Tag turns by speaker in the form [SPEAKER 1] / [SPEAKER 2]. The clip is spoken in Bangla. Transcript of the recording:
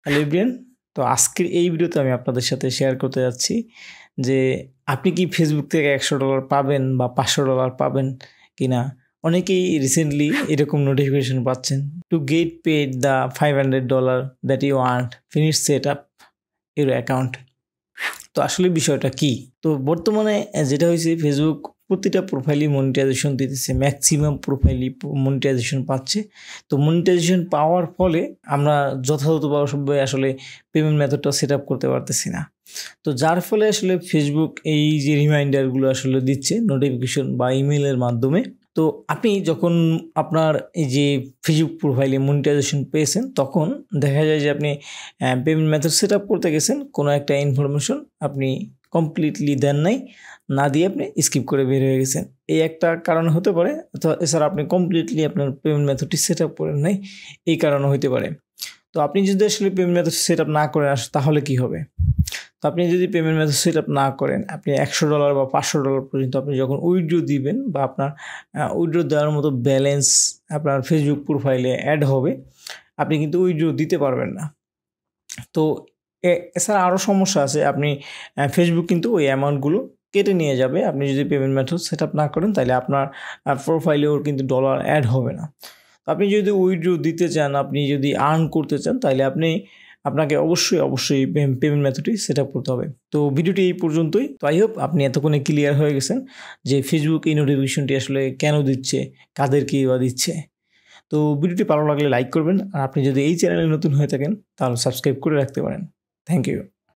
[SPEAKER 1] Hello everyone. তো আজকের এই ভিডিওতে আমি আপনাদের সাথে শেয়ার করতে যাচ্ছি যে আপনি কি ফেসবুক থেকে $100 পাবেন বা $500 পাবেন কিনা। অনেকেই রিসেন্টলি এরকম নোটিফিকেশন পাচ্ছেন, to get paid the $500 that you earned, finish set up your account. তো আসলে বিষয়টা কি? তো বর্তমানে যেটা হয়েছে, ফেসবুক প্রতিটা প্রোফাইলই মনিটাইজেশন দিতেছে, ম্যাক্সিমাম প্রোফাইলই মনিটাইজেশন পাচ্ছে। তো মনিটাইজেশন পাওয়ার ফলে আমরা যথাযথভাবে আসলে পেমেন্ট মেথডটা সেট আপ করতে পারতেছি না। তো যার ফলে আসলে ফেসবুক এই যে রিমাইন্ডারগুলো আসলে দিচ্ছে নোটিফিকেশন বা ইমেলের মাধ্যমে। তো আপনি যখন আপনার এই যে ফেসবুক প্রোফাইলে মনিটাইজেশন পেয়েছেন, তখন দেখা যায় যে আপনি পেমেন্ট মেথড সেট আপ করতে গেছেন, কোনো একটা ইনফরমেশন আপনি কমপ্লিটলি দেন নাই, না দিয়ে আপনি স্কিপ করে বের হয়ে গেছেন। এই একটা কারণ হতে পারে। তো এছাড়া আপনি কমপ্লিটলি আপনার পেমেন্ট মেথডটি সেট আপ করেন নাই, এই কারণে হতে পারে। তো আপনি যদি আসলে পেমেন্ট মেথড সেট আপ না করেন তাহলে কি হবে? তো আপনি যদি পেমেন্ট মেথড সেট আপ না করেন, আপনি $100 বা $500 পর্যন্ত আপনি যখন উইথড্র দিবেন বা আপনার উইথড্র দেওয়ার মতো ব্যালেন্স আপনার ফেসবুক প্রোফাইলে অ্যাড হবে, আপনি কিন্তু উইথড্র দিতে পারবেন না। তো এছাড়া আরও সমস্যা আছে। আপনি ফেসবুক কিন্তু ওই অ্যামাউন্টগুলো কেটে নিয়ে যাবে। আপনি যদি পেমেন্ট মেথড সেট আপ না করেন, তাহলে আপনার প্রোফাইলেও কিন্তু ডলার অ্যাড হবে না। আপনি যদি উইথড্র দিতে চান, আপনি যদি আর্ন করতে চান, তাহলে আপনাকে অবশ্যই পেমেন্ট মেথডটি সেট আপ করতে হবে। তো ভিডিওটি এই পর্যন্তই। তো আই হোপ আপনি এতক্ষণে ক্লিয়ার হয়ে গেছেন যে ফেসবুক এই নোটিফিকেশনটি আসলে কেন দিচ্ছে, কাদেরকে বা দিচ্ছে। তো ভিডিওটি ভালো লাগলে লাইক করবেন, আর আপনি যদি এই চ্যানেলে নতুন হয়ে থাকেন তাহলে সাবস্ক্রাইব করে রাখতে পারেন। Thank you.